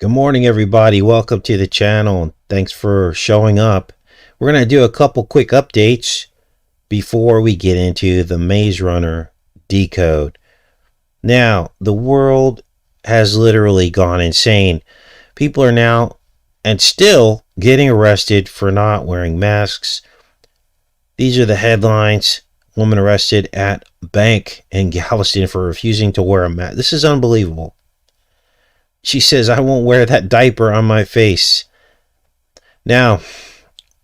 Good morning, everybody. Welcome to the channel. Thanks for showing up. We're going to do a couple quick updates before we get into the Maze Runner decode. Now, the world has literally gone insane. People are now and still getting arrested for not wearing masks. These are the headlines. Woman arrested at bank in Galveston for refusing to wear a mask. This is unbelievable. She says, I won't wear that diaper on my face. Now,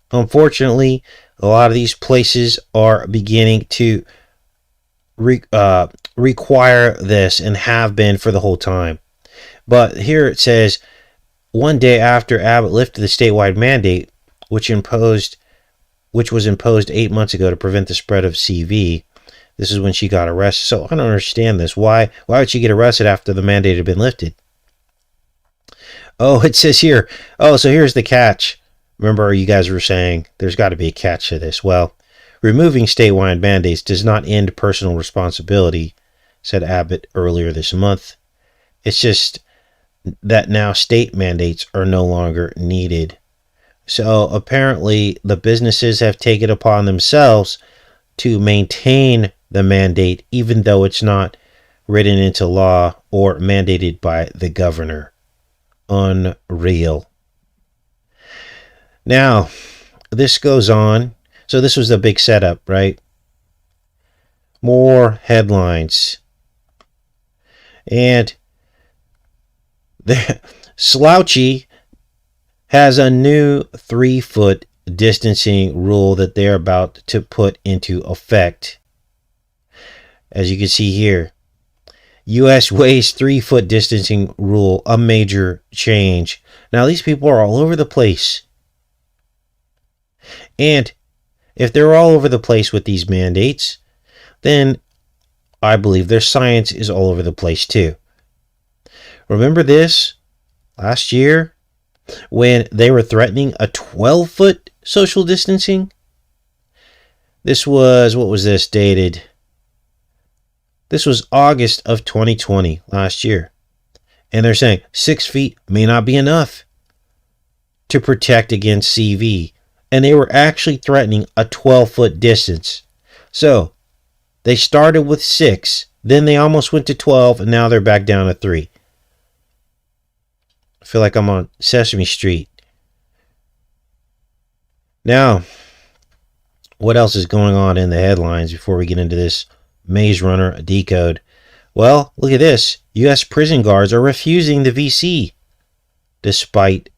unfortunately, a lot of these places are beginning to require this and have been for the whole time. But here it says, one day after Abbott lifted the statewide mandate, which was imposed 8 months ago to prevent the spread of CV. This is when she got arrested. So I don't understand this. Why would she get arrested after the mandate had been lifted? Oh, it says here. Oh, so here's the catch. Remember, you guys were saying there's got to be a catch to this. Well, removing statewide mandates does not end personal responsibility, said Abbott earlier this month. It's just that now state mandates are no longer needed. So apparently the businesses have taken upon themselves to maintain the mandate, even though it's not written into law or mandated by the governor. Unreal. Now, this goes on. So this was the big setup, right? More headlines. And the Slouchy has a new 3-foot distancing rule that they're about to put into effect. As you can see here, U.S. weighs 3-foot distancing rule, a major change. Now, these people are all over the place. And if they're all over the place with these mandates, then I believe their science is all over the place too. Remember this last year when they were threatening a 12-foot social distancing? This was, what was this dated? This was August of 2020, last year. And they're saying 6 feet may not be enough to protect against CV. And they were actually threatening a 12-foot distance. So they started with 6, then they almost went to 12, and now they're back down to 3. I feel like I'm on Sesame Street. Now, what else is going on in the headlines before we get into this Maze Runner decode? Well, look at this. U.S. prison guards are refusing the VC despite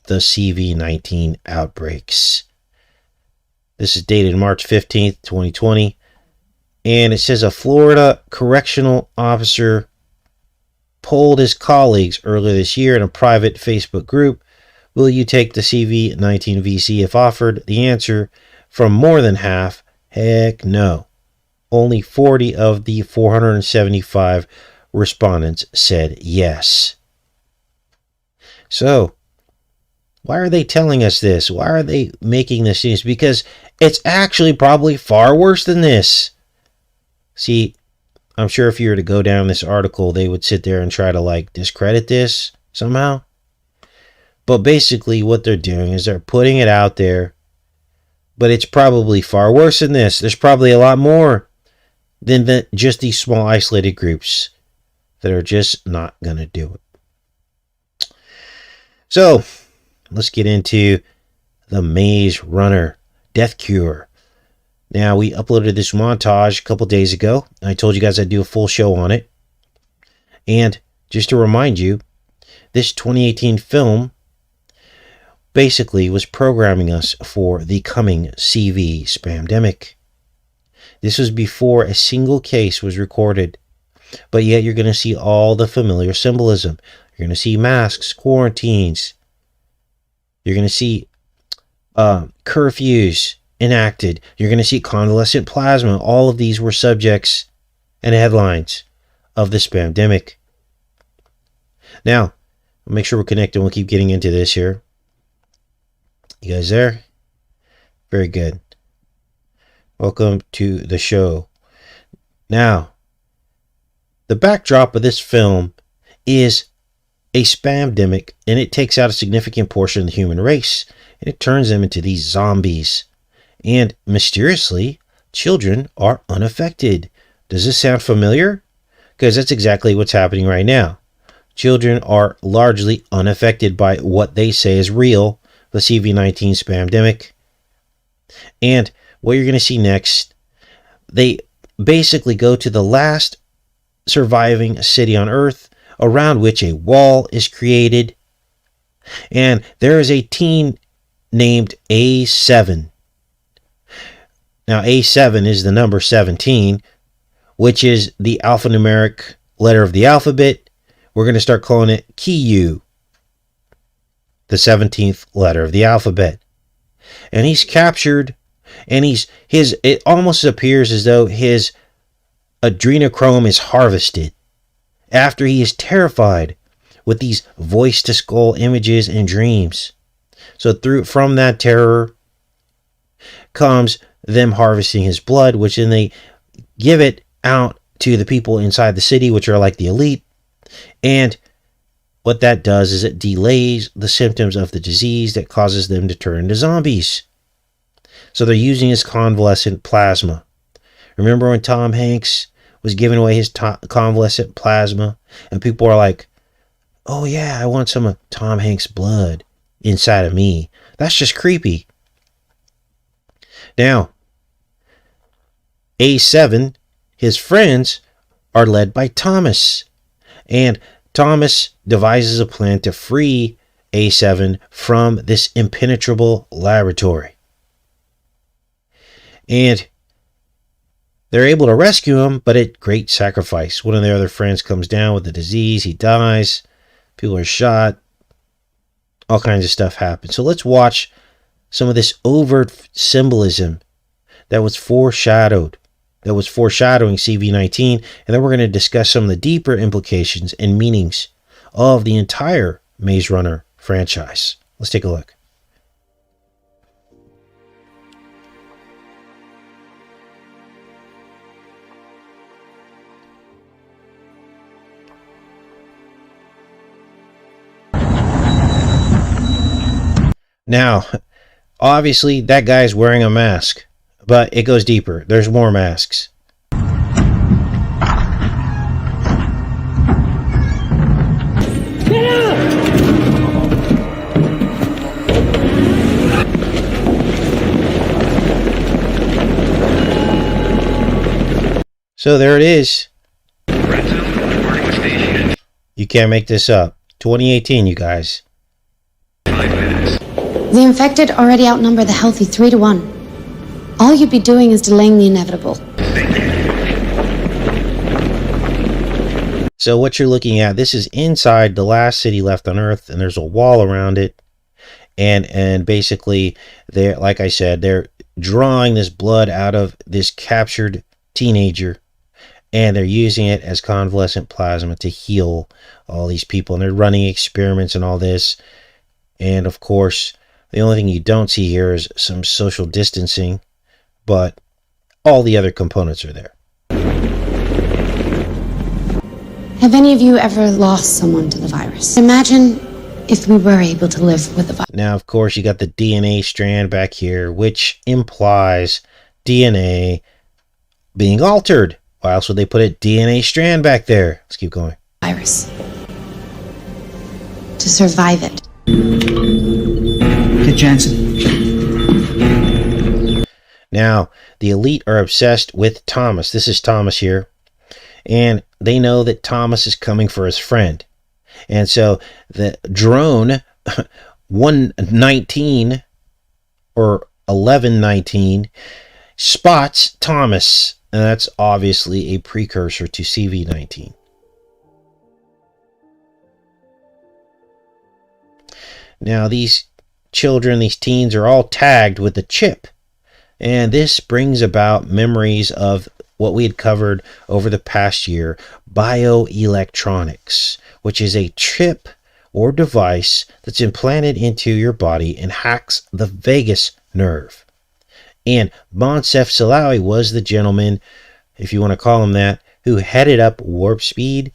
the CV-19 outbreaks. This is dated March 15th, 2020. And it says a Florida correctional officer polled his colleagues earlier this year in a private Facebook group. Will you take the CV-19 VC if offered? The answer from more than half, heck no. Only 40 of the 475 respondents said yes. So, why are they telling us this? Why are they making this news? Because it's actually probably far worse than this. See, I'm sure if you were to go down this article, they would sit there and try to discredit this somehow. But basically what they're doing is they're putting it out there. But it's probably far worse than this. There's probably a lot more than just these small isolated groups that are just not going to do it. So, let's get into the Maze Runner Death Cure. Now, we uploaded this montage a couple days ago. I told you guys I'd do a full show on it. And just to remind you, this 2018 film basically was programming us for the coming CV spamdemic. This was before a single case was recorded. But yet you're going to see all the familiar symbolism. You're going to see masks, quarantines. You're going to see curfews enacted. You're going to see convalescent plasma. All of these were subjects and headlines of the spamdemic. Now, I'll make sure we're connected. We'll keep getting into this here. You guys there? Very good. Welcome to the show. Now, the backdrop of this film is a spamdemic, and it takes out a significant portion of the human race, and it turns them into these zombies. And mysteriously, children are unaffected. Does this sound familiar? Because that's exactly what's happening right now. Children are largely unaffected by what they say is real, the CV-19 spamdemic. And what you're going to see next, they basically go to the last surviving city on Earth, around which a wall is created. And there is a teen named A7. Now, A7 is the number 17, which is the alphanumeric letter of the alphabet. We're going to start calling it Kiyu, the 17th letter of the alphabet. And he's captured, and it almost appears as though his adrenochrome is harvested after he is terrified with these voice-to-skull images and dreams. So from that terror comes them harvesting his blood, which then they give it out to the people inside the city, which are like the elite. And what that does is it delays the symptoms of the disease that causes them to turn into zombies. So they're using his convalescent plasma. Remember when Tom Hanks was giving away his convalescent plasma, and people are like, oh yeah, I want some of Tom Hanks' blood inside of me. That's just creepy. Now, A7, his friends, are led by Thomas. And Thomas devises a plan to free A7 from this impenetrable laboratory. And they're able to rescue him, but at great sacrifice. One of their other friends comes down with the disease. He dies. People are shot. All kinds of stuff happens. So let's watch some of this overt symbolism that was foreshadowing CV-19, and then we're going to discuss some of the deeper implications and meanings of the entire Maze Runner franchise. Let's take a look. Now, obviously, that guy's wearing a mask, but it goes deeper. There's more masks. So there it is. You can't make this up. 2018, you guys. The infected already outnumber the healthy 3-1. All you'd be doing is delaying the inevitable. So what you're looking at, this is inside the last city left on Earth, and there's a wall around it. And basically, they're, like I said, they're drawing this blood out of this captured teenager, and they're using it as convalescent plasma to heal all these people. And they're running experiments and all this. And of course, the only thing you don't see here is some social distancing, but all the other components are there. Have any of you ever lost someone to the virus? Imagine if we were able to live with the virus. Now, of course, you got the DNA strand back here, which implies DNA being altered. Why else would they put a DNA strand back there? Let's keep going. Virus. To survive it. Get Jansen. Now, the elite are obsessed with Thomas. This is Thomas here. And they know that Thomas is coming for his friend. And so the drone 119 or 1119 spots Thomas. And that's obviously a precursor to CV-19. Now, these children, these teens, are all tagged with the chip. And this brings about memories of what we had covered over the past year, bioelectronics, which is a chip or device that's implanted into your body and hacks the vagus nerve. And Moncef Slaoui was the gentleman, if you want to call him that, who headed up Warp Speed.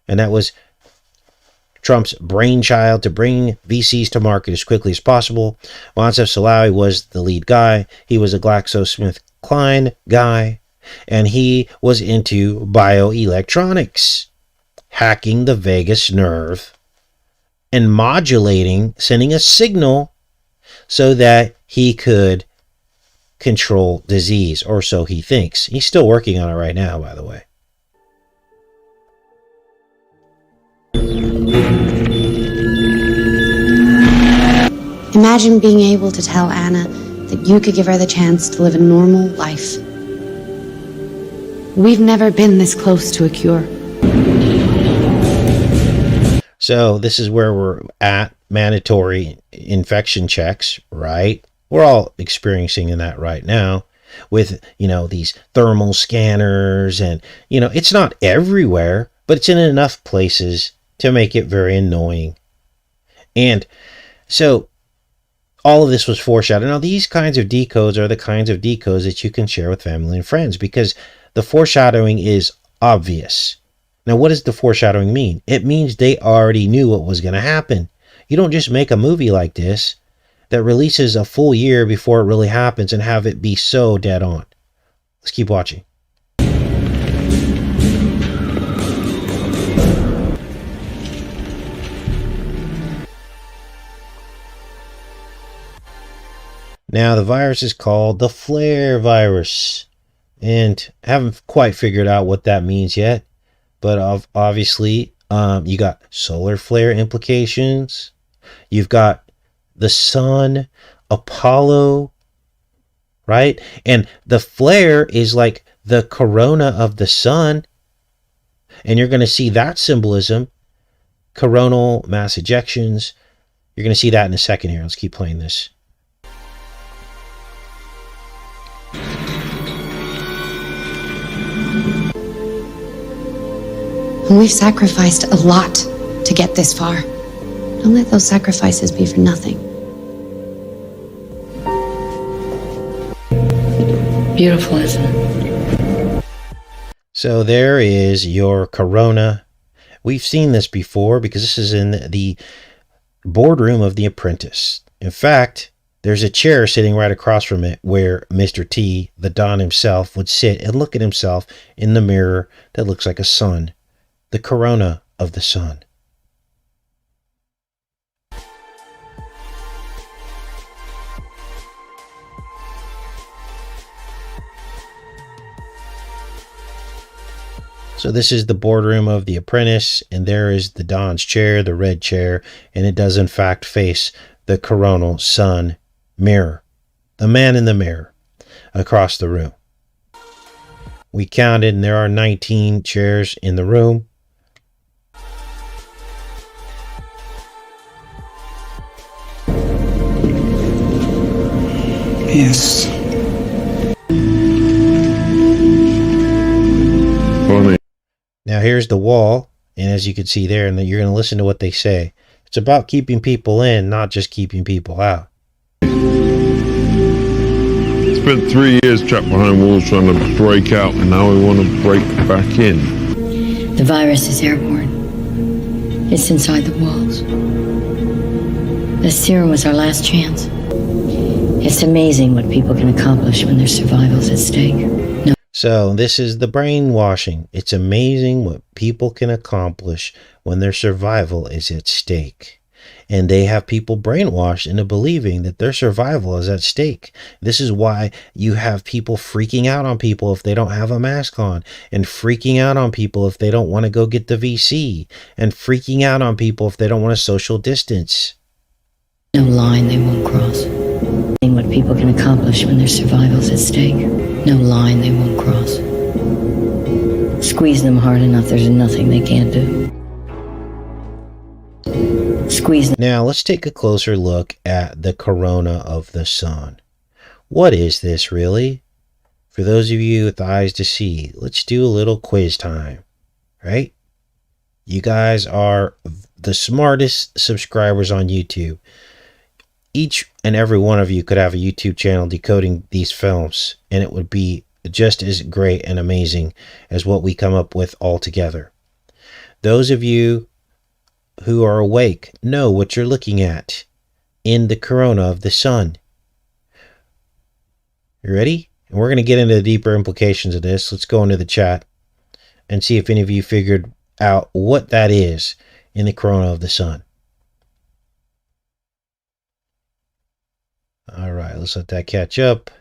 And that was Trump's brainchild to bring VCs to market as quickly as possible. Moncef Slaoui was the lead guy. He was a GlaxoSmithKline guy, and he was into bioelectronics, hacking the vagus nerve and modulating, sending a signal so that he could control disease, or so he thinks. He's still working on it right now, by the way. Imagine being able to tell Anna that you could give her the chance to live a normal life. We've never been this close to a cure. So this is where we're at, mandatory infection checks, right? We're all experiencing that right now with, these thermal scanners, and, it's not everywhere, but it's in enough places to make it very annoying. And so all of this was foreshadowed. Now, these kinds of decodes are the kinds of decodes that you can share with family and friends, because the foreshadowing is obvious. Now, what does the foreshadowing mean? It means they already knew what was going to happen. You don't just make a movie like this that releases a full year before it really happens and have it be so dead on. Let's keep watching. Now, the virus is called the flare virus, and I haven't quite figured out what that means yet. But obviously, you got solar flare implications. You've got the sun, Apollo, right? And the flare is like the corona of the sun. And you're going to see that symbolism, coronal mass ejections. You're going to see that in a second here. Let's keep playing this. We've sacrificed a lot to get this far. Don't let those sacrifices be for nothing. Beautiful, isn't it? So there is your corona. We've seen this before because this is in the boardroom of The Apprentice. In fact, there's a chair sitting right across from it where Mr. T, the Don himself, would sit and look at himself in the mirror that looks like a sun. The corona of the sun. So this is the boardroom of The Apprentice, and there is the Don's chair, the red chair, and it does in fact face the coronal sun mirror, the man in the mirror across the room. We counted, and there are 19 chairs in the room. Yes. Funny. Now here's the wall, and as you can see there, and you're going to listen to what they say. It's about keeping people in, not just keeping people out. Spent 3 years trapped behind walls trying to break out, and now we want to break back in. The virus is airborne. It's inside the walls. The serum was our last chance. It's amazing what people can accomplish when their survival's at stake. No. So this is the brainwashing. It's amazing what people can accomplish when their survival is at stake. And they have people brainwashed into believing that their survival is at stake. This is why you have people freaking out on people if they don't have a mask on, and freaking out on people if they don't want to go get the VC, and freaking out on people if they don't want to social distance. No line they won't cross. What people can accomplish when their survival's at stake. No line they won't cross. Squeeze them hard enough, there's nothing they can't do. Squeeze them. Now let's take a closer look at the corona of the sun. What is this really? For those of you with eyes to see, let's do a little quiz time, right? You guys are the smartest subscribers on YouTube. Each and every one of you could have a YouTube channel decoding these films, and it would be just as great and amazing as what we come up with all together. Those of you who are awake know what you're looking at in the corona of the sun. You ready? And we're going to get into the deeper implications of this. Let's go into the chat and see if any of you figured out what that is in the corona of the sun. All right, let's let that catch up.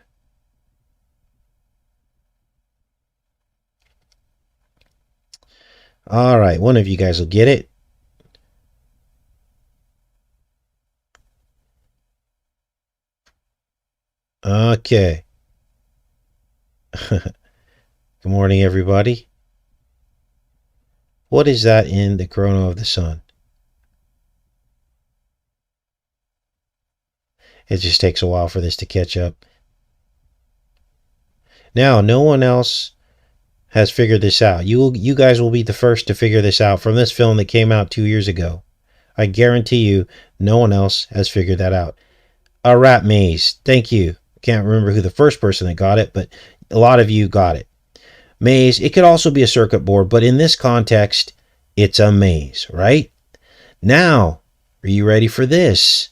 All right, one of you guys will get it. Okay. Good morning, everybody. What is that in the corona of the sun? It just takes a while for this to catch up. Now, no one else has figured this out. You guys will be the first to figure this out from this film that came out 2 years ago. I guarantee you, no one else has figured that out. A rat maze. Thank you. Can't remember who the first person that got it, but a lot of you got it. Maze. It could also be a circuit board, but in this context, it's a maze, right? Now, are you ready for this?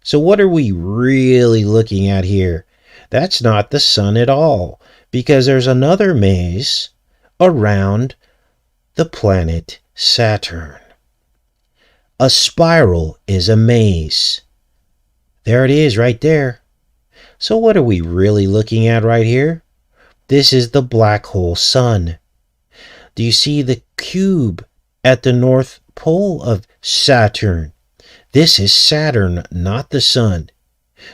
So what are we really looking at here? That's not the sun at all, because there's another maze around the planet Saturn. A spiral is a maze. There it is right there. So what are we really looking at right here? This is the black hole sun. Do you see the cube at the north pole of Saturn? This is Saturn, not the sun.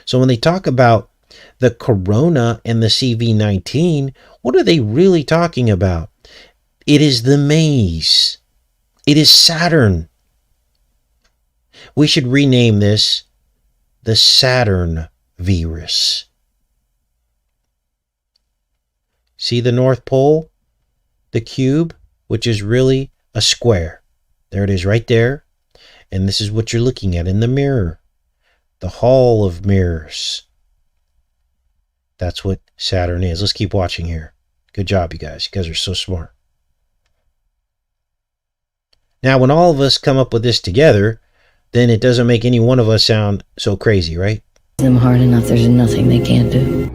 So when they talk about the corona and the CV19, what are they really talking about? It is the maze. It is Saturn. We should rename this the Saturn virus. See the North Pole? The cube, which is really a square. There it is right there. And this is what you're looking at in the mirror. The hall of mirrors. That's what Saturn is. Let's keep watching here. Good job, you guys. You guys are so smart. Now, when all of us come up with this together, then it doesn't make any one of us sound so crazy, right? Them hard enough, there's nothing they can't do.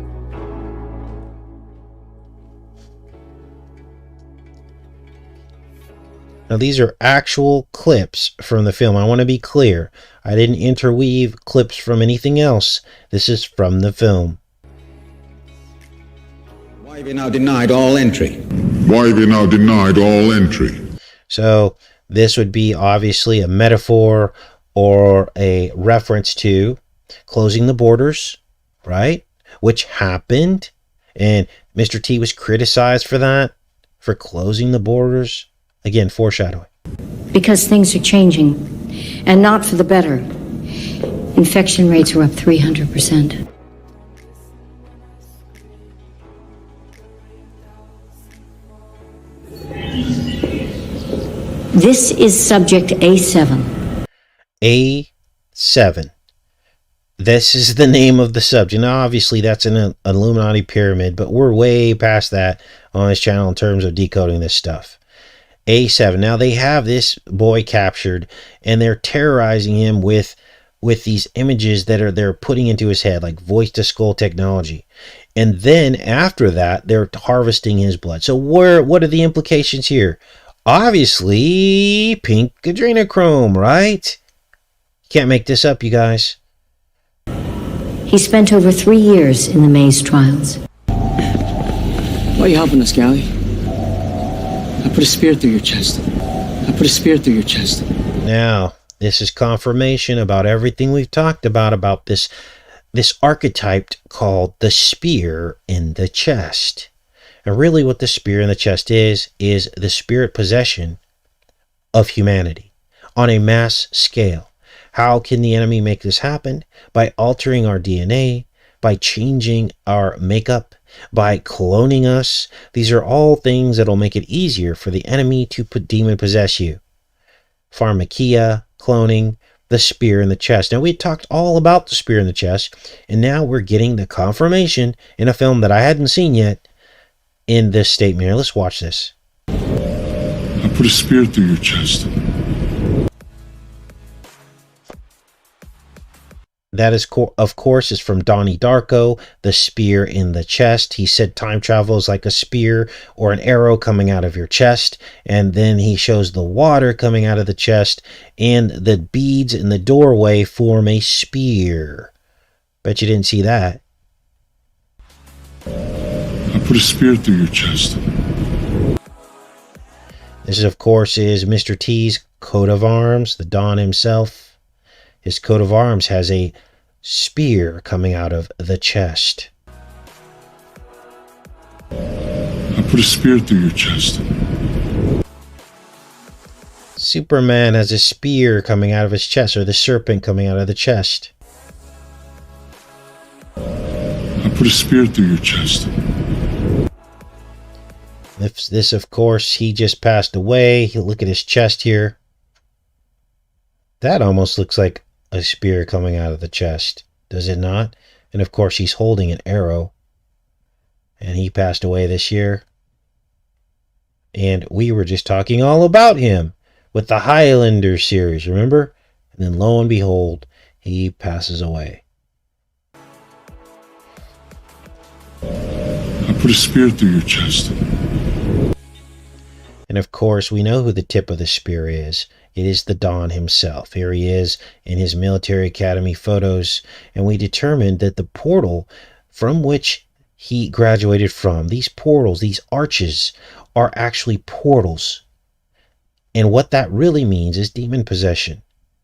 Now, these are actual clips from the film. I want to be clear. I didn't interweave clips from anything else. This is from the film. Why have you now denied all entry? Why have you now denied all entry? So this would be obviously a metaphor or a reference to closing the borders, right? Which happened. And Mr. T was criticized for that, for closing the borders. Again, foreshadowing. Because things are changing, and not for the better. Infection rates are up 300%. This is subject A7. A7. This is the name of the subject. Now, obviously, that's an Illuminati pyramid, but we're way past that on this channel in terms of decoding this stuff. A7. Now, they have this boy captured, and they're terrorizing him with these images that they're putting into his head, like voice-to-skull technology. And then, after that, they're harvesting his blood. So, what are the implications here? Obviously, pink adrenochrome, right? Can't make this up, you guys. He spent over 3 years in the maze trials. Why are you helping us, Gally? I put a spear through your chest. I put a spear through your chest. Now, this is confirmation about everything we've talked about this archetype called the spear in the chest. And really what the spear in the chest is the spirit possession of humanity on a mass scale. How can the enemy make this happen? By altering our DNA, by changing our makeup, by cloning us. These are all things that will make it easier for the enemy to demon possess you. Pharmakia, cloning, the spear in the chest. Now, we talked all about the spear in the chest, and now we're getting the confirmation in a film that I hadn't seen yet in this statement here. Let's watch this. I put a spear through your chest. That is, of course, is from Donnie Darko, the spear in the chest. He said time travel is like a spear or an arrow coming out of your chest. And then he shows the water coming out of the chest, and the beads in the doorway form a spear. Bet you didn't see that. I put a spear through your chest. This, is, of course, is Mr. T's coat of arms, the Don himself. His coat of arms has a spear coming out of the chest. I put a spear through your chest. Superman has a spear coming out of his chest, or the serpent coming out of the chest. I put a spear through your chest. This, of course, he just passed away. Look at his chest here. That almost looks like a spear coming out of the chest, does it not? And of course, he's holding an arrow. And he passed away this year. And we were just talking all about him with the Highlander series, remember? And then lo and behold, he passes away. I put a spear through your chest. And of course, we know who the tip of the spear is. It is the Don himself. Here he is in his military academy photos. And we determined that the portal from which he graduated from, these portals, these arches, are actually portals. And what that really means is demon possession.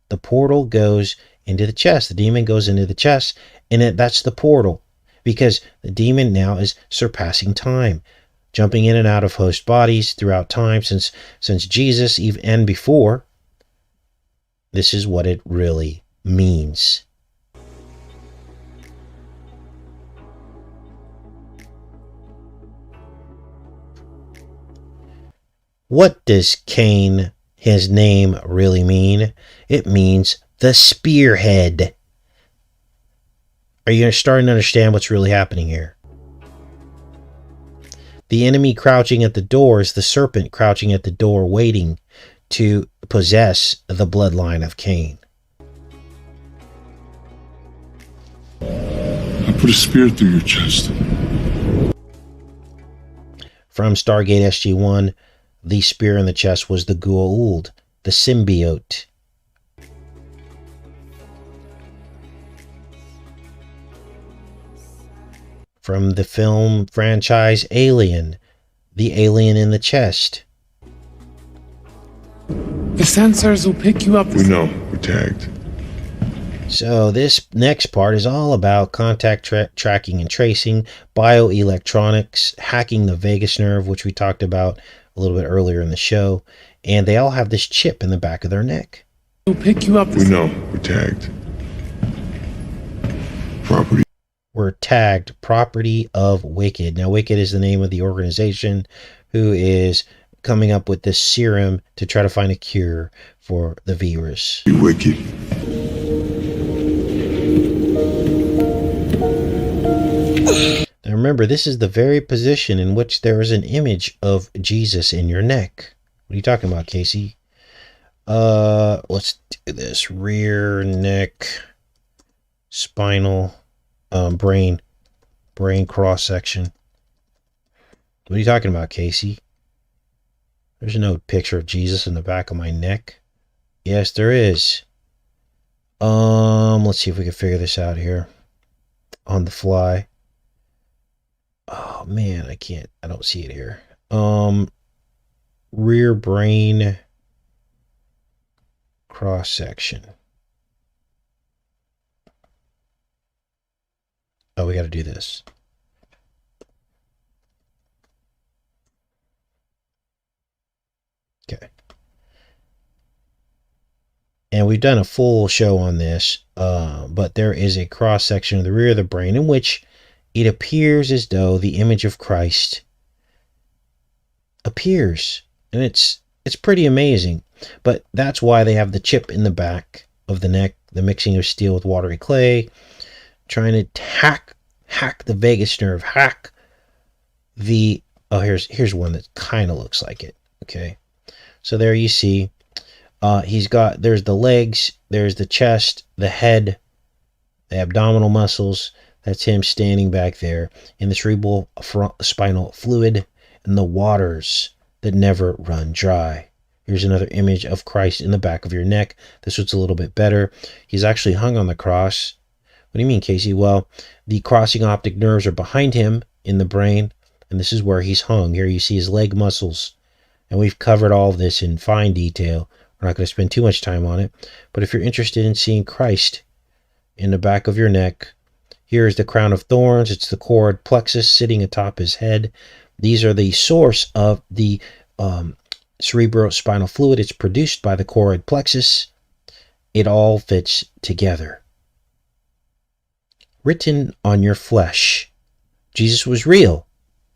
The portal goes into the chest. The demon goes into the chest, and that's the portal. Because the demon now is surpassing time, jumping in and out of host bodies throughout time since Jesus, even and before. This is what it really means. What does Cain, his name, really mean? It means the spearhead. Are you starting to understand what's really happening here? The enemy crouching at the door is the serpent crouching at the door, waiting to possess the bloodline of Cain. I put a spear through your chest. From Stargate SG-1, the spear in the chest was the Goa'uld, the symbiote. From the film franchise Alien, the alien in the chest. The sensors will pick you up. We know. We're tagged. So this next part is all about contact tracking and tracing, bioelectronics, hacking the vagus nerve, which we talked about a little bit earlier in the show. And they all have this chip in the back of their neck. Will pick you up. We know. We're tagged. Property. We're tagged property of Wicked. Now, Wicked is the name of the organization who is coming up with this serum to try to find a cure for the virus. You wicked. Now remember, this is the very position in which there is an image of Jesus in your neck. What are you talking about, Casey? Let's do this. Rear neck, spinal, brain cross section. What are you talking about, Casey? There's no picture of Jesus in the back of my neck. Yes, there is. Let's see if we can figure this out here on the fly. Oh man, I don't see it here. Rear brain cross section. Oh, we got to do this. Okay. And we've done a full show on this, but there is a cross section of the rear of the brain in which it appears as though the image of Christ appears. And it's pretty amazing. But that's why they have the chip in the back of the neck, the mixing of steel with watery clay, trying to hack the vagus nerve, hack the... Oh, here's one that kind of looks like it. Okay. So there you see, there's the legs, there's the chest, the head, the abdominal muscles. That's him standing back there in the cerebral spinal fluid and the waters that never run dry. Here's another image of Christ in the back of your neck. This one's a little bit better. He's actually hung on the cross. What do you mean, Casey? Well, the crossing optic nerves are behind him in the brain, and this is where he's hung. Here you see his leg muscles, and we've covered all of this in fine detail. We're not going to spend too much time on it, but if you're interested in seeing Christ in the back of your neck, here's the crown of thorns. It's the choroid plexus sitting atop his head. These are the source of the cerebrospinal fluid. It's produced by the choroid plexus. It all fits together. Written on your flesh. Jesus was real.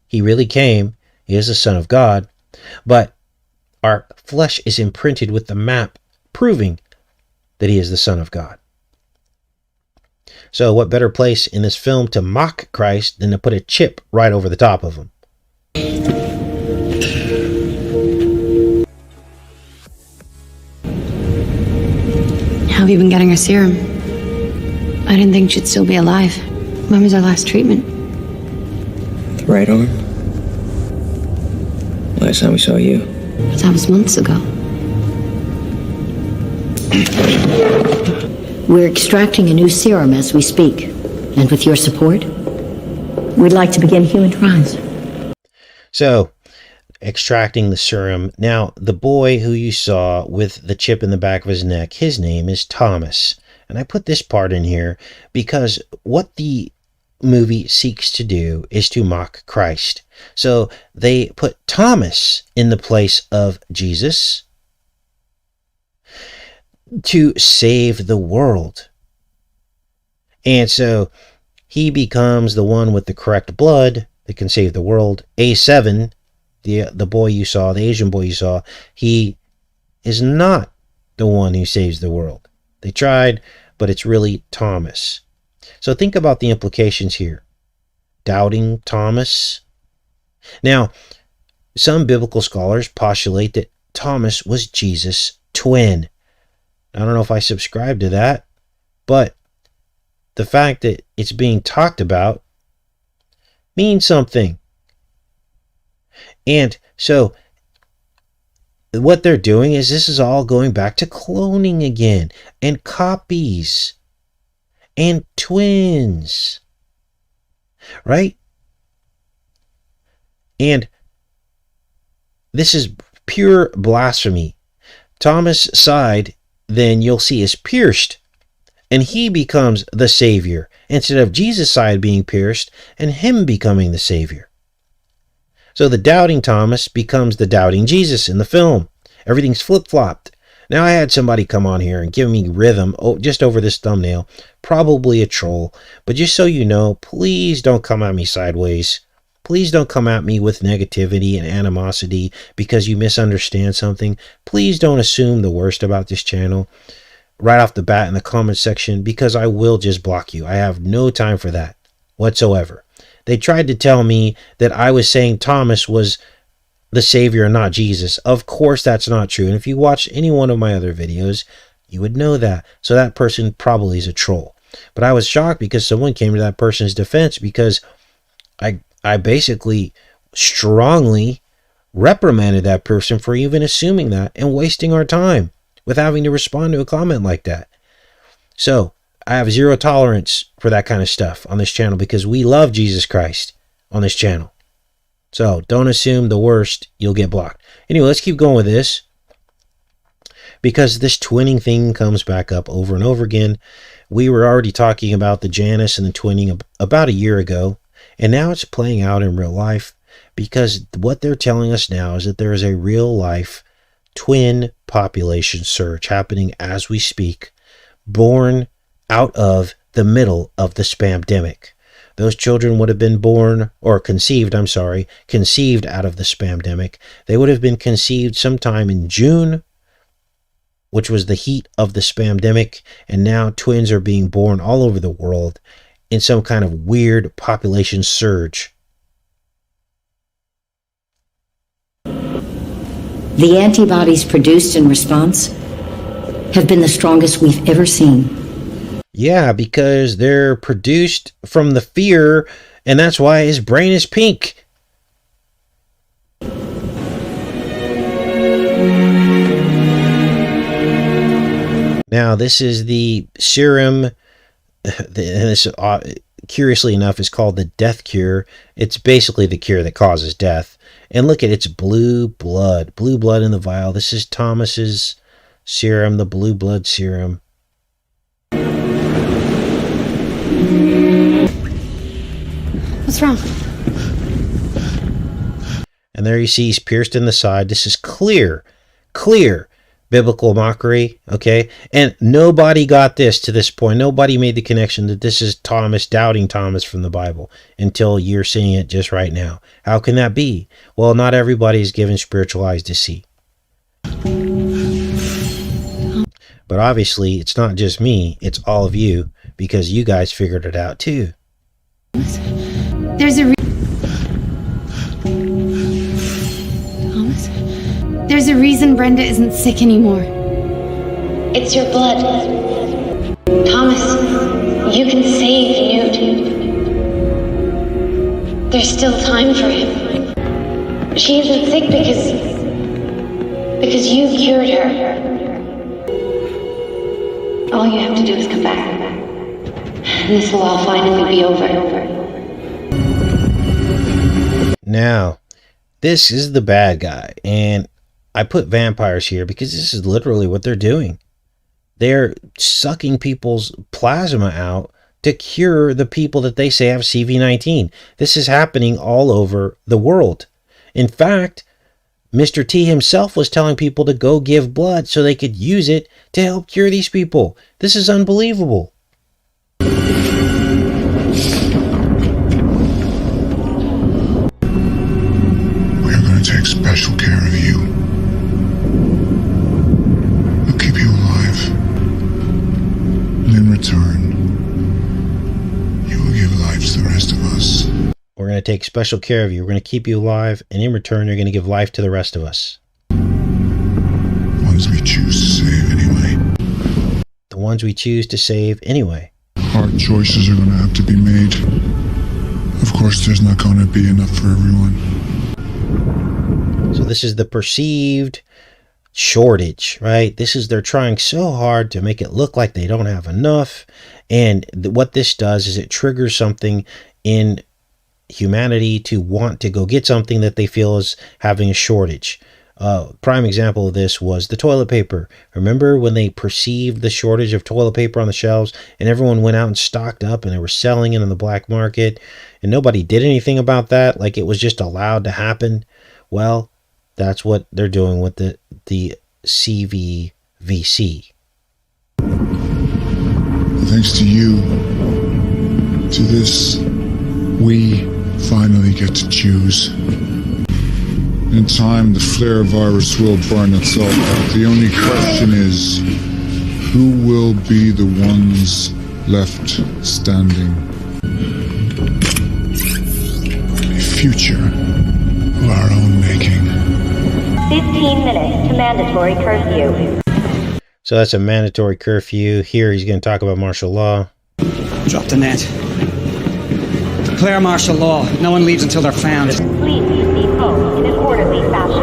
He really came. He is the Son of God. But our flesh is imprinted with the map proving that he is the Son of God. So what better place in this film to mock Christ than to put a chip right over the top of him? How have you been getting her serum? I didn't think she'd still be alive. When was her last treatment? The right arm? Last time we saw you. That was months ago. We're extracting a new serum as we speak. And with your support, we'd like to begin human trials. So, extracting the serum. Now, the boy who you saw with the chip in the back of his neck, his name is Thomas. And I put this part in here because what the movie seeks to do is to mock Christ. So they put Thomas in the place of Jesus to save the world. And so he becomes the one with the correct blood that can save the world. A7, the boy you saw, the Asian boy you saw, he is not the one who saves the world. They tried, but it's really Thomas. So think about the implications here. Doubting Thomas. Now, some biblical scholars postulate that Thomas was Jesus' twin. I don't know if I subscribe to that, but the fact that it's being talked about means something. And so what they're doing is this is all going back to cloning again, and copies, and twins, right? And this is pure blasphemy. Thomas' side, then you'll see, is pierced, and he becomes the Savior, instead of Jesus' side being pierced and him becoming the Savior. So the doubting Thomas becomes the doubting Jesus in the film. Everything's flip-flopped. Now I had somebody come on here and give me rhythm just over this thumbnail, probably a troll, but just so you know, please don't come at me sideways. Please don't come at me with negativity and animosity because you misunderstand something. Please don't assume the worst about this channel right off the bat in the comment section, because I will just block you. I have no time for that whatsoever. They tried to tell me that I was saying Thomas was the Savior and not Jesus. Of course that's not true. And if you watched any one of my other videos, you would know that. So that person probably is a troll. But I was shocked because someone came to that person's defense, because I basically strongly reprimanded that person for even assuming that and wasting our time with having to respond to a comment like that. So I have zero tolerance for that kind of stuff on this channel, because we love Jesus Christ on this channel. So don't assume the worst, you'll get blocked. Anyway, let's keep going with this, because this twinning thing comes back up over and over again. We were already talking about the Janus and the twinning about a year ago, and now it's playing out in real life, because what they're telling us now is that there is a real life twin population surge happening as we speak, born out of the middle of the spamdemic. Those children would have been born, or conceived out of the spamdemic. They would have been conceived sometime in June, which was the heat of the spamdemic, and now twins are being born all over the world in some kind of weird population surge. The antibodies produced in response have been the strongest we've ever seen. Yeah, because they're produced from the fear, and that's why his brain is pink. Now, this is the serum. This, curiously enough, is called the death cure. It's basically the cure that causes death. And look at it's blue blood in the vial. This is Thomas's serum, the blue blood serum. What's wrong? And there you see he's pierced in the side. This is clear biblical mockery, okay? And nobody got this to this point. Nobody made the connection that this is Thomas, doubting Thomas from the Bible, until you're seeing it just right now. How can that be? Well, not everybody is given spiritual eyes to see. But obviously, it's not just me, it's all of you, because you guys figured it out too. There's a Thomas? There's a reason Brenda isn't sick anymore. It's your blood. Thomas, you can save Newt. There's still time for him. She isn't sick because you cured her. All you have to do is come back. And this will all finally be over. Now, this is the bad guy, and I put vampires here because this is literally what they're doing. They're sucking people's plasma out to cure the people that they say have CV-19. This is happening all over the world. In fact, Mr. T himself was telling people to go give blood so they could use it to help cure these people. This is unbelievable. Take special care of you. We'll keep you alive. And in return, you will give life to the rest of us. We're going to take special care of you. We're going to keep you alive. And in return, you're going to give life to the rest of us. Ones we choose to save anyway. The ones we choose to save anyway. Hard choices are going to have to be made. Of course, there's not going to be enough for everyone. So this is the perceived shortage, right? This is, they're trying so hard to make it look like they don't have enough. And what this does is it triggers something in humanity to want to go get something that they feel is having a shortage. Prime example of this was the toilet paper. Remember when they perceived the shortage of toilet paper on the shelves and everyone went out and stocked up and they were selling it on the black market and nobody did anything about that? Like it was just allowed to happen. Well, that's what they're doing with the CVVC. Thanks to you, to this, we finally get to choose. In time, the flare virus will burn itself out. The only question is, who will be the ones left standing? A future of our own making. 15 minutes to mandatory curfew. So that's a mandatory curfew. Here he's going to talk about martial law. Drop the net. Declare martial law. No one leaves until they're found. Please be home in an orderly fashion.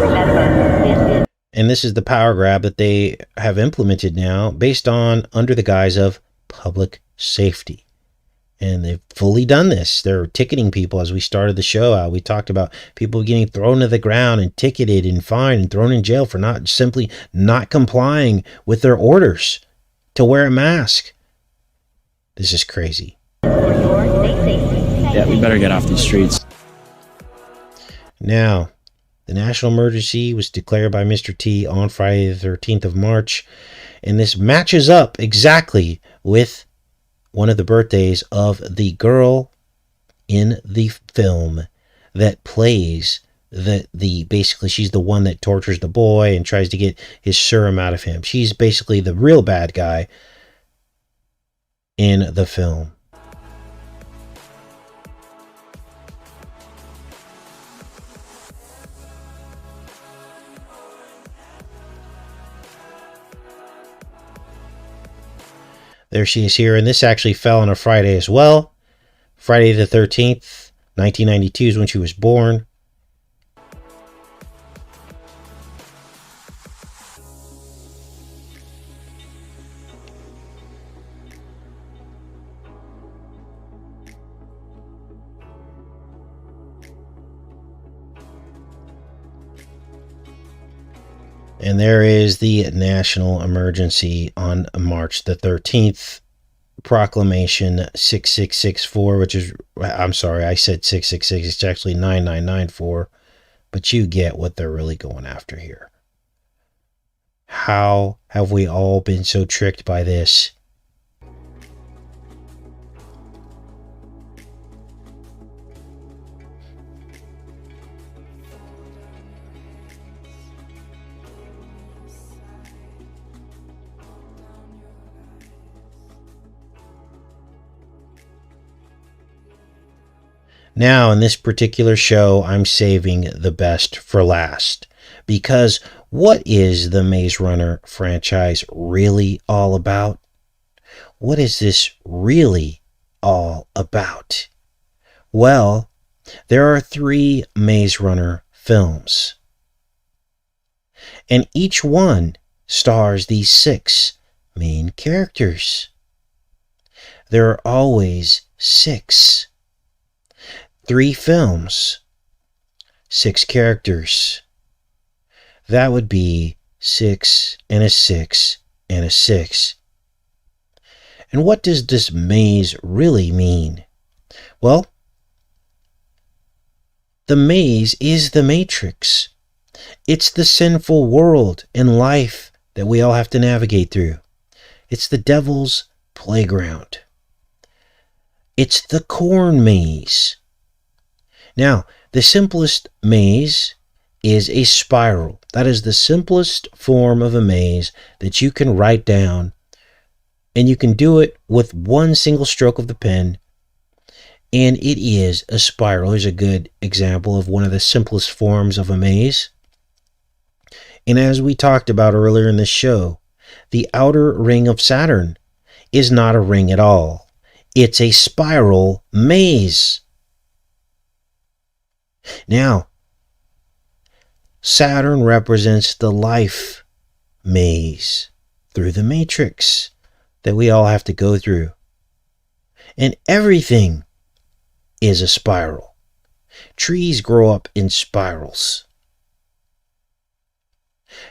Remember, this is... And this is the power grab that they have implemented now based on under the guise of public safety. And they've fully done this. They're ticketing people. As we started the show out, we talked about people getting thrown to the ground and ticketed and fined and thrown in jail for simply not complying with their orders to wear a mask. This is crazy. Yeah, we better get off these streets. Now, the national emergency was declared by Mr. T on Friday the 13th of March. And this matches up exactly with one of the birthdays of the girl in the film that plays basically she's the one that tortures the boy and tries to get his serum out of him. She's basically the real bad guy in the film. There she is here, and this actually fell on a Friday as well. Friday the 13th, 1992 is when she was born. And there is the national emergency on March the 13th. Proclamation 6664, which is, I'm sorry, I said 666. It's actually 9994. But you get what they're really going after here. How have we all been so tricked by this? Now, in this particular show, I'm saving the best for last. Because what is the Maze Runner franchise really all about? What is this really all about? Well, there are 3 Maze Runner films. And each one stars these 6 main characters. There are always 6. 3 films, 6 characters. That would be 6 and a 6 and a 6. And what does this maze really mean? Well, the maze is the matrix. It's the sinful world and life that we all have to navigate through. It's the devil's playground. It's the corn maze. Now, the simplest maze is a spiral. That is the simplest form of a maze that you can write down, and you can do it with one single stroke of the pen, and it is a spiral. Here's a good example of one of the simplest forms of a maze. And as we talked about earlier in this show, the outer ring of Saturn is not a ring at all. It's a spiral maze. Now, Saturn represents the life maze through the matrix that we all have to go through. And everything is a spiral. Trees grow up in spirals.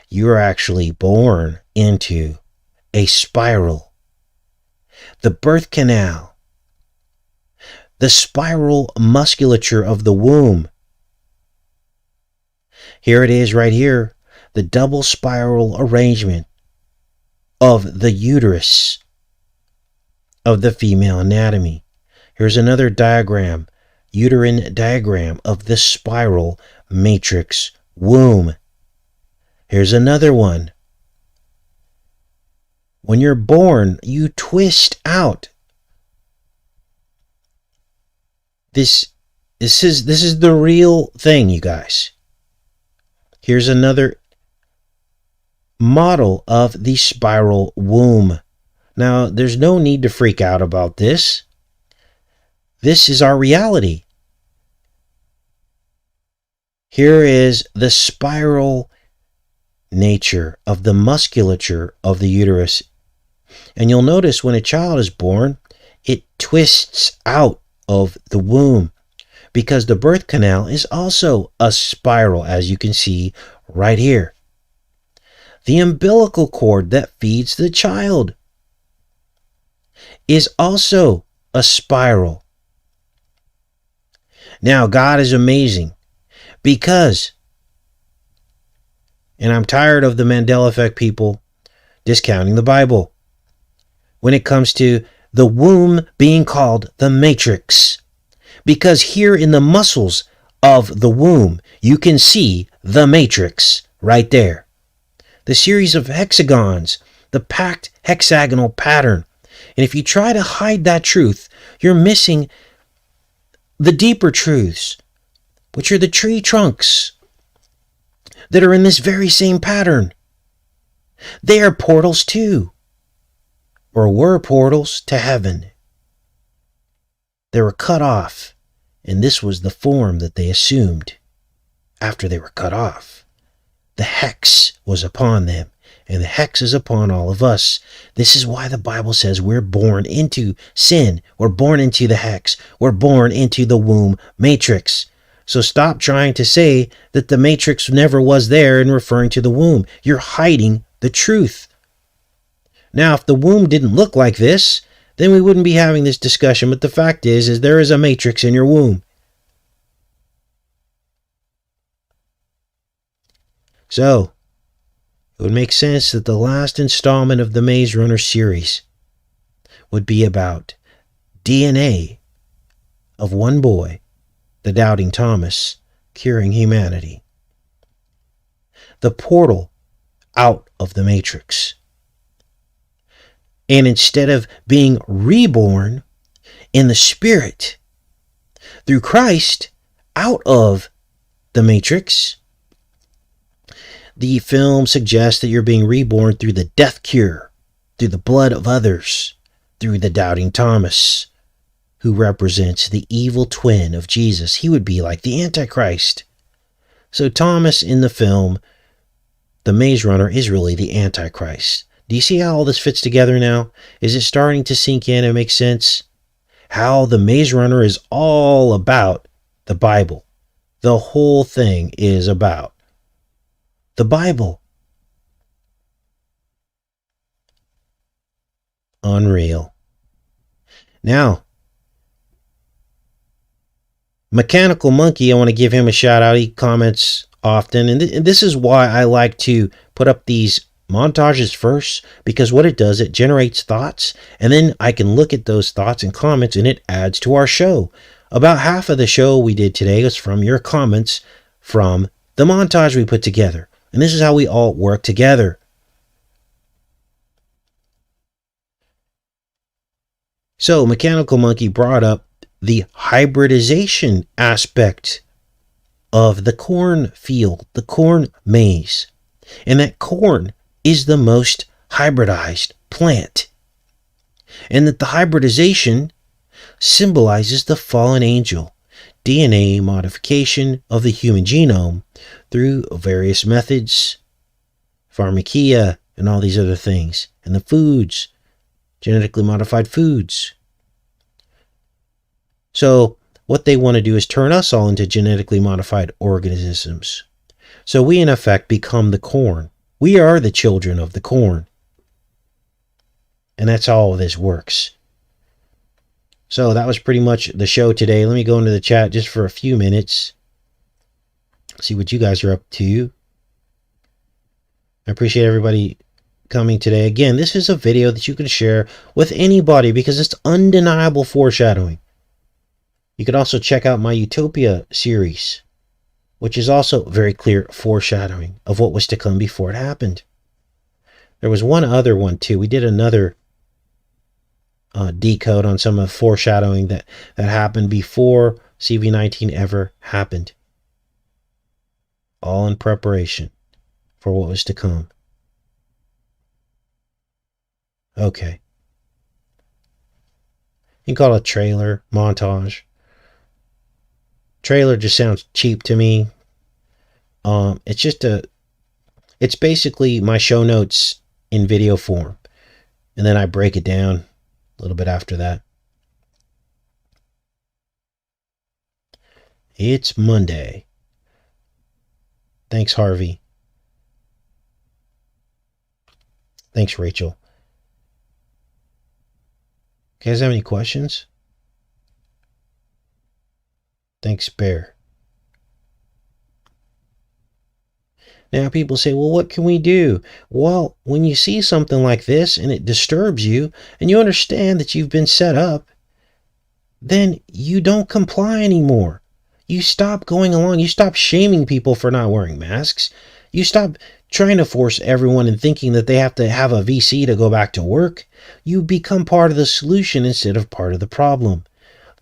You're actually born into a spiral. The birth canal, the spiral musculature of the womb. Here it is right here, the double spiral arrangement of the uterus of the female anatomy. Here's another diagram, uterine diagram of the spiral matrix womb. Here's another one. When you're born, you twist out. This is the real thing, you guys. Here's another model of the spiral womb. Now, there's no need to freak out about this. This is our reality. Here is the spiral nature of the musculature of the uterus. And you'll notice when a child is born, it twists out of the womb, because the birth canal is also a spiral, as you can see right here. The umbilical cord that feeds the child is also a spiral. Now, God is amazing because, and I'm tired of the Mandela effect people discounting the Bible when it comes to the womb being called the matrix. Because here in the muscles of the womb, you can see the matrix right there. The series of hexagons, the packed hexagonal pattern. And if you try to hide that truth, you're missing the deeper truths, which are the tree trunks that are in this very same pattern. They are portals too. or were portals to heaven. They were cut off, and this was the form that they assumed after they were cut off. The hex was upon them, and the hex is upon all of us. This is why the Bible says we're born into sin. We're born into the hex. We're born into the womb matrix. So stop trying to say that the matrix never was there and referring to the womb. You're hiding the truth. Now, if the womb didn't look like this, then we wouldn't be having this discussion. But the fact is there is a matrix in your womb. So, it would make sense that the last installment of the Maze Runner series would be about DNA of one boy, the Doubting Thomas, curing humanity. The portal out of the Matrix. And instead of being reborn in the Spirit through Christ out of the Matrix, the film suggests that you're being reborn through the death cure, through the blood of others, through the Doubting Thomas, who represents the evil twin of Jesus. He would be like the Antichrist. So Thomas in the film, the Maze Runner, is really the Antichrist. Do you see how all this fits together now? Is it starting to sink in and make sense? How the Maze Runner is all about the Bible. The whole thing is about the Bible. Unreal. Now, Mechanical Monkey, I want to give him a shout out. He comments often, and this is why I like to put up these montages first, because what it does, it generates thoughts, and then I can look at those thoughts and comments, and it adds to our show. About half of the show we did today was from your comments from the montage we put together. And this is how we all work together. So, Mechanical Monkey brought up the hybridization aspect of the cornfield, the corn maze. And that corn is the most hybridized plant. And that the hybridization symbolizes the fallen angel, DNA modification of the human genome through various methods, pharmakia, and all these other things, and the foods, genetically modified foods. So what they want to do is turn us all into genetically modified organisms. So we in effect become the corn. We are the children of the corn. And that's how all of this works. So that was pretty much the show today. Let me go into the chat just for a few minutes. See what you guys are up to. I appreciate everybody coming today. Again, this is a video that you can share with anybody because it's undeniable foreshadowing. You could also check out my Utopia series, which is also very clear foreshadowing of what was to come before it happened. There was one other one too. We did another decode on some of the foreshadowing that happened before CV-19 ever happened. All in preparation for what was to come. Okay. You can call it a trailer, montage. Trailer just sounds cheap to me. It's basically my show notes in video form. And then I break it down a little bit after that. It's Monday. Thanks, Harvey. Thanks, Rachel. You guys have any questions? Thanks, Bear. Now people say, well, what can we do? Well, when you see something like this and it disturbs you and you understand that you've been set up, then you don't comply anymore. You stop going along. You stop shaming people for not wearing masks. You stop trying to force everyone and thinking that they have to have a VC to go back to work. You become part of the solution instead of part of the problem.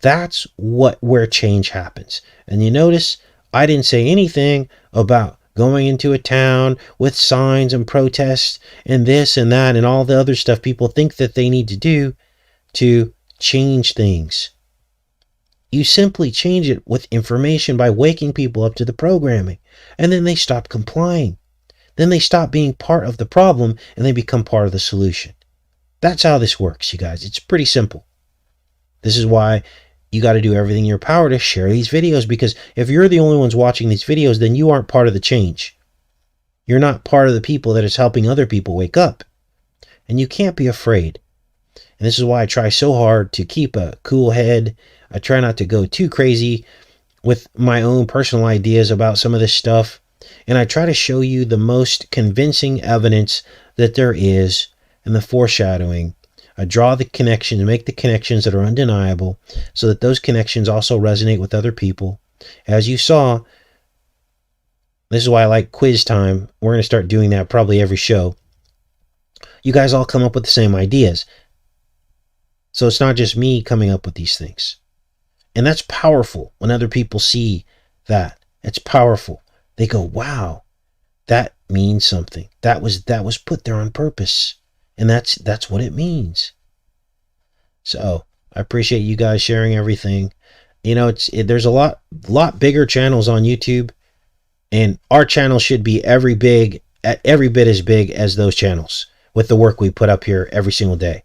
That's where change happens. And you notice I didn't say anything about going into a town with signs and protests and this and that and all the other stuff people think that they need to do to change things. You simply change it with information by waking people up to the programming, and then they stop complying. Then they stop being part of the problem and they become part of the solution. That's how this works, you guys. It's pretty simple. This is why you got to do everything in your power to share these videos, because if you're the only ones watching these videos, then you aren't part of the change. You're not part of the people that is helping other people wake up. And you can't be afraid. And this is why I try so hard to keep a cool head. I try not to go too crazy with my own personal ideas about some of this stuff. And I try to show you the most convincing evidence that there is in the foreshadowing. I draw the connections, make the connections that are undeniable, so that those connections also resonate with other people. As you saw, this is why I like quiz time. We're going to start doing that probably every show. You guys all come up with the same ideas. So it's not just me coming up with these things. And that's powerful when other people see that. It's powerful. They go, wow, that means something. That was put there on purpose. And that's what it means. So I appreciate you guys sharing everything. You know, there's a lot bigger channels on YouTube, and our channel should be every bit as big as those channels with the work we put up here every single day.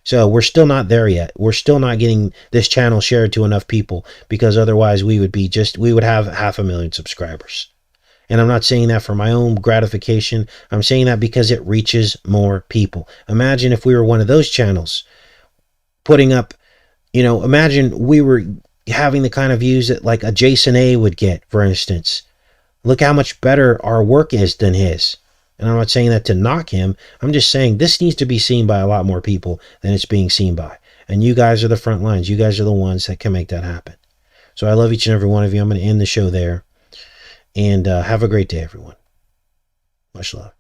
So we're still not there yet. We're still not getting this channel shared to enough people, because otherwise we would have 500,000 subscribers. And I'm not saying that for my own gratification. I'm saying that because it reaches more people. Imagine if we were one of those channels putting up, imagine we were having the kind of views that like a Jason A would get, for instance. Look how much better our work is than his. And I'm not saying that to knock him. I'm just saying this needs to be seen by a lot more people than it's being seen by. And you guys are the front lines. You guys are the ones that can make that happen. So I love each and every one of you. I'm going to end the show there. And have a great day, everyone. Much love.